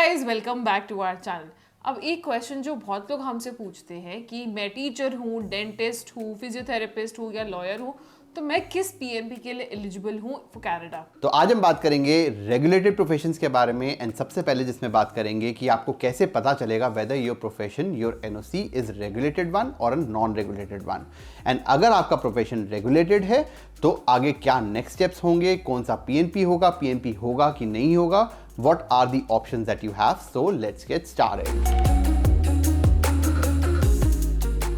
Guys, welcome back to our channel. अब एक question जो बहुत लोग हमसे पूछते हैं कि मैं टीचर हूँ, डेंटिस्ट हूँ, फिजियोथेरेपिस्ट हूँ या लॉयर हूँ, तो मैं किस पीएनपी के लिए एलिजिबल हूँ फॉर कनाडा। तो आज हम बात करेंगे रेगुलेटेड प्रोफेशंस के बारे में एंड सबसे पहले जिसमें बात करेंगे कि आपको कैसे पता चलेगा whether your profession your NOC is regulated one और नॉन रेगुलेटेड वन। एंड अगर आपका प्रोफेशन रेगुलेटेड है तो आगे क्या नेक्स्ट स्टेप्स होंगे, कौन सा पीएनपी होगा कि नहीं होगा, what are the options that you have. So let's get started.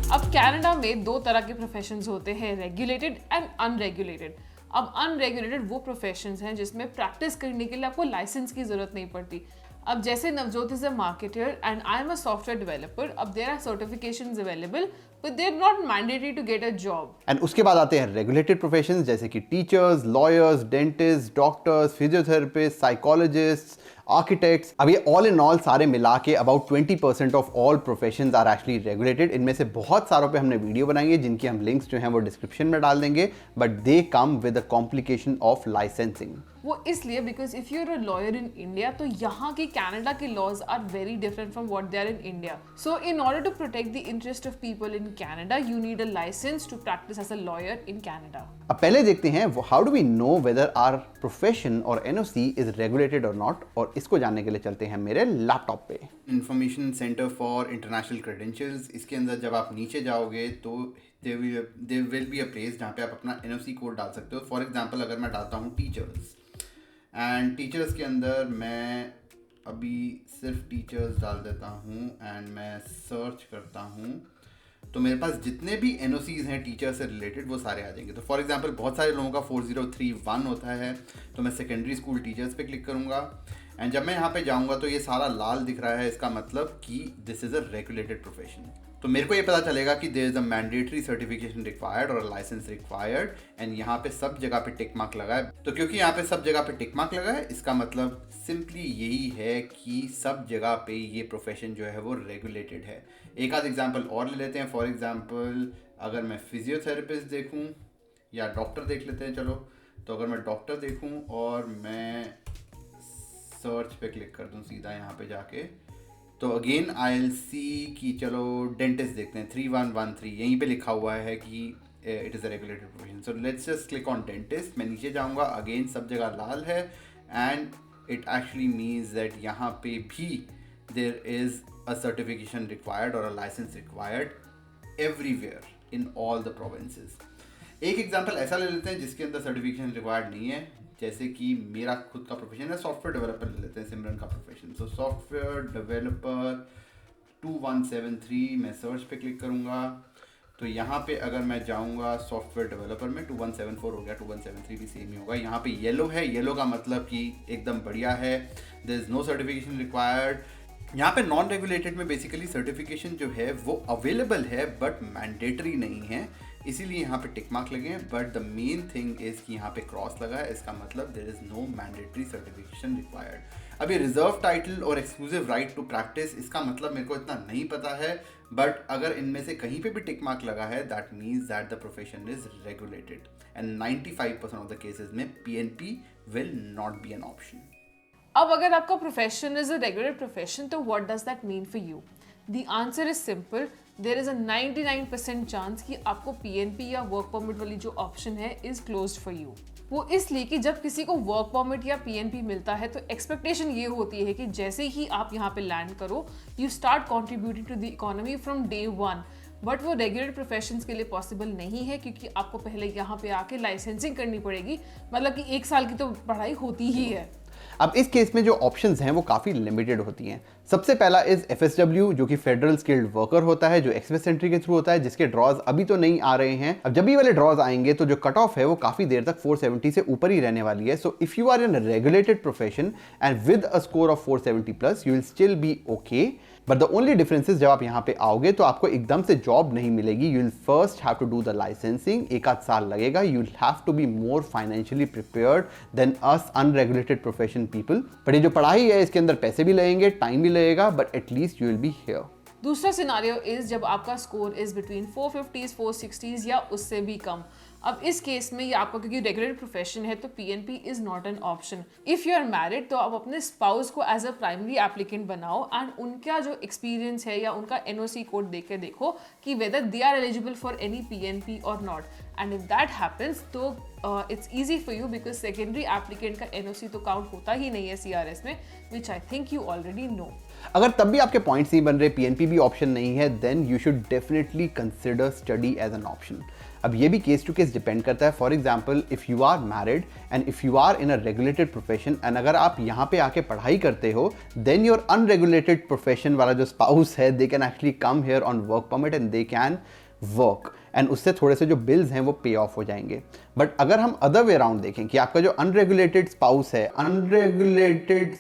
अब कनाडा में दो तरह के प्रोफेशंस होते हैं, रेगुलेटेड एंड अनरेगुलेटेड। अब अनरेगुलेटेड वो प्रोफेशंस हैं जिसमें प्रैक्टिस करने के लिए आपको लाइसेंस की जरूरत नहीं पड़ती। अब जैसे Navjot is a marketer and I am a software developer, अब there are certifications available but they are not mandatory to get a job. And उसके बाद आते हैं रेगुलेटेड प्रोफेशंस जैसे कि teachers, lawyers, dentist, doctors, physiotherapist, psychologist, architects. अब ये all in all सारे मिला के about 20% of all professions are actually regulated. इनमें से बहुत सारों पे हमने वीडियो बनाई है जिनकी हम लिंक्स जो हैं वो डिस्क्रिप्शन में डाल देंगे, but they come with the complication of licensing. वो इसलिए because if you are a lawyer in India तो यहाँ के कनाडा के laws are very different from what they are in India. So in order to protect the interest of people in Canada you need a licence to practise as a lawyer in Canada. अब पहले देखते हैं how do we know whether our profession और NOC is regulated और not, और इसको जानने के लिए चलते हैं मेरे लैपटॉप पे। Information centre for international credentials, इसके अंदर जब आप नीचे जाओगे तो there will be a place जहाँ पे आप अपना एनओसी कोड डाल सकते हो। फॉर एग्जांपल अगर मैं डालता हूँ टीचर्स, एंड टीचर्स के अंदर मैं अभी सिर्फ टीचर्स डाल देता हूँ एंड मैं सर्च करता हूँ, तो मेरे पास जितने भी एनओसीज हैं टीचर से रिलेटेड वो सारे आ जाएंगे। तो फॉर एग्जांपल बहुत सारे लोगों का 4031 होता है, तो मैं सेकेंडरी स्कूल टीचर्स पे क्लिक करूँगा एंड जब मैं यहाँ पे जाऊँगा तो ये सारा लाल दिख रहा है, इसका मतलब कि this is a regulated profession. तो मेरे को ये पता चलेगा कि there is a mandatory certification required और लाइसेंस रिक्वायर्ड, एंड यहाँ पे सब जगह पे टिक मार्क लगा है। तो क्योंकि यहाँ पे सब जगह पे टिक मार्क लगा है, इसका मतलब सिंपली यही है कि सब जगह पे ये प्रोफेशन जो है वो रेगुलेटेड है। एक आध एग्जांपल और ले लेते हैं। फॉर एग्जांपल अगर मैं फिजियोथेरेपिस्ट देखूँ या डॉक्टर देख लेते हैं, चलो। तो अगर मैं डॉक्टर देखूँ और मैं सर्च पे क्लिक कर दूँ सीधा यहाँ पे जाके, तो अगेन आई विल सी कि चलो डेंटिस्ट देखते हैं 3113, यहीं पे लिखा हुआ है कि it is a regulated profession. So let's just click on dentist. मैं नीचे जाऊँगा, अगेन सब जगह लाल है and it actually means that यहाँ पे भी there is a certification required और a licence required everywhere in all the provinces. एक एग्जांपल ऐसा ले लेते हैं जिसके अंदर सर्टिफिकेशन रिक्वायर्ड नहीं है, जैसे कि मेरा खुद का प्रोफेशन है सॉफ्टवेयर डेवलपर ले लेते हैं, सिमरन का प्रोफेशन। सो सॉफ्टवेयर डेवलपर 2173, मैं सर्च पे क्लिक करूँगा तो यहाँ पे अगर मैं जाऊँगा सॉफ्टवेयर डेवलपर में 2174 हो गया, 2173 भी सेम ही होगा। यहाँ पे येलो है, येलो का मतलब कि एकदम बढ़िया है, there is no certification required. यहाँ पे नॉन रेगुलेटेड में बेसिकली सर्टिफिकेशन जो है वो अवेलेबल है बट मैंडेटरी नहीं है, इसीलिए यहाँ पे टिक मार्क लगे हैं। But the main thing is कि यहाँ पे क्रॉस लगा है, इसका मतलब there is no mandatory certification required. अभी रिजर्व टाइटल और एक्सक्लूसिव राइट टू प्रैक्टिस, इसका मतलब मेरे को इतना नहीं पता है, बट अगर इनमें से कहीं पे भी टिक मार्क लगा है that means that the profession is regulated, and 95% of the cases में PNP will not be an option. अब अगर आपका profession is a regular profession तो what does that mean for you? The answer is simple, there is a 99% chance कि आपको PNP या work permit वाली जो ऑप्शन है इज क्लोज्ड फॉर यू। वो इसलिए कि जब किसी को वर्क परमिट या पीएनपी मिलता है तो एक्सपेक्टेशन ये होती है कि जैसे ही आप यहाँ पे लैंड करो you start contributing to the economy from day one. But वो रेगुलर प्रोफेशंस के लिए पॉसिबल नहीं है क्योंकि आपको पहले यहाँ पे आके लाइसेंसिंग करनी पड़ेगी, मतलब कि 1 साल की तो पढ़ाई होती ही है। अब इस केस में जो ऑप्शंस हैं वो काफ़ी लिमिटेड होती हैं। सबसे पहला इज एफएसडब्ल्यू, जो कि फेडरल स्किल्ड वर्कर होता है, जो एक्सप्रेस एंट्री के थ्रू होता है, जिसके ड्रॉज अभी तो नहीं आ रहे हैं। अब जब ये वाले ड्रॉज आएंगे तो जो कट ऑफ है वो काफ़ी देर तक 470 से ऊपर ही रहने वाली है। So if you are in regulated profession and with a score of 470+, you will still be okay. But the only difference is जब आप यहाँ पे आओगे तो आपको एकदम से जॉब नहीं मिलेगी। You will first have to do the licensing, एक आध साल लगेगा। You will have to be more financially prepared than us unregulated profession people. But ये जो पढ़ाई है इसके अंदर पैसे भी लगेंगे, टाइम भी लगेगा, but at least you will be here. दूसरा सिनारियो इज जब आपका score is between 450s 460s या उससे भी कम। अब इस केस में ये आपका क्योंकि रेगुलर प्रोफेशन है तो PNP is not an option. If you are married तो आप अपने स्पाउस को एज अ प्राइमरी एप्लीकेंट बनाओ एंड उनका जो एक्सपीरियंस है या उनका एनओसी कोड देख के देखो कि whether they are eligible for any PNP और not, and if that happens तो it's easy for you because secondary applicant का एनओसी तो काउंट होता ही नहीं है सीआरएस में, which I think you already know. अगर तब भी आपके पॉइंट्स नहीं बन रहे, पीएनपी भी ऑप्शन नहीं है, then you should definitely consider study as an option. अब ये भी केस टू केस डिपेंड करता है। For example if you are married and if you are in a regulated profession and अगर आप यहाँ पे आके पढ़ाई करते हो, देन योर अनरेगुलेटेड प्रोफेशन वाला जो स्पाउस है they can actually come here on work permit and they can work, and उससे थोड़े से जो बिल्स हैं वो पे ऑफ हो जाएंगे। बट अगर हम अदर वे अराउंड देखें कि आपका जो अनरेगुलेटेड स्पाउस है, अनरेगुलेटेड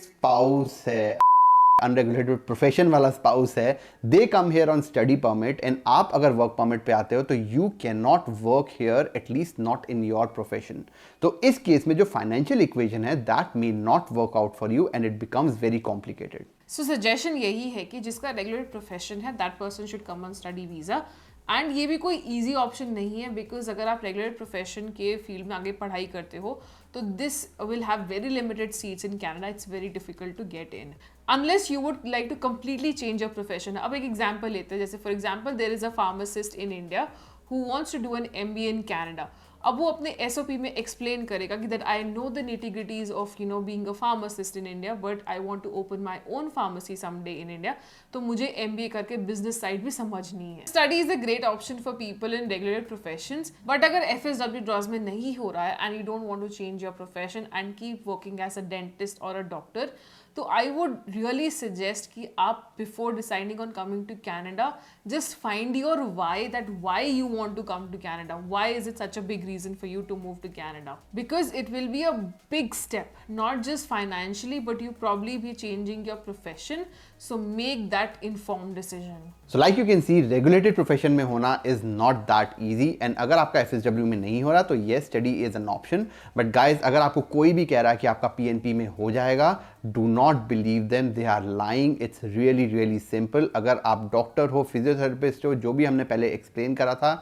प्रोफेशन वाला स्पाउस है, they come here on study permit and आप अगर वर्क परमिट पे आते हो तो you can not work here, at least not in your profession. तो इस केस में जो फाइनेंशियल इक्वेशन है that may not work out for you and it becomes very complicated. So suggestion यही है कि जिसका रेगुलर प्रोफेशन है that person should come on study visa, and ये भी कोई इजी ऑप्शन नहीं है बिकॉज अगर आप रेगुलर प्रोफेशन के फील्ड में आगे पढ़ाई करते हो तो this will have very limited seats in Canada, it's very difficult to get in unless you would like to completely change your profession. अब एक एग्जाम्पल लेते हैं, जैसे for example there is a pharmacist in India who wants to do an MBA in Canada. अब वो अपने SOP में explain करेगा कि that I know the nitty gritties of you know being a pharmacist in India but I want to open my own pharmacy someday in India, तो मुझे MBA करके business side भी समझनी है। Study is a great option for people in regular professions, but अगर FSW draws में नहीं हो रहा है and you don't want to change your profession and keep working as a dentist और अ डॉक्टर, तो आई वुड रियली सजेस्ट कि आप before deciding on coming to Canada just find your why you want to come to Canada. Why is it such a big reason for you to move to Canada? Because it will be a big step, not just financially, but you probably be changing your profession. So make that informed decision. So like you can see, regulated profession में होना is not that easy, and अगर आपका FSW में नहीं हो रहा तो yes, study is an option. But guys, अगर आपको कोई भी कह रहा है कि आपका PNP में हो जाएगा, do not believe them, they are lying. It's really simple. अगर आप डॉक्टर हो, फिजियोथेरेपिस्ट हो, जो भी हमने पहले एक्सप्लेन करा था,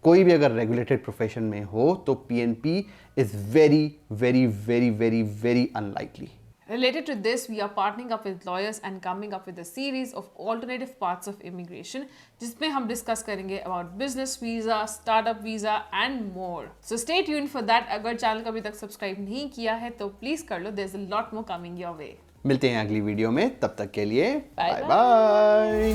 कोई भी अगर रेगुलेटेड प्रोफेशन में हो तो PNP is very unlikely. Related to this, we are partnering up with lawyers and coming up with a series of alternative paths of immigration, जिसमें हम डिस्कस करेंगे about business visa, startup visa and more. So stay tuned for that. अगर channel को अभी तक subscribe नहीं किया है तो प्लीज कर लो. There's a lot more coming your way. मिलते हैं अगली वीडियो में, तब तक के लिए बाय बाय।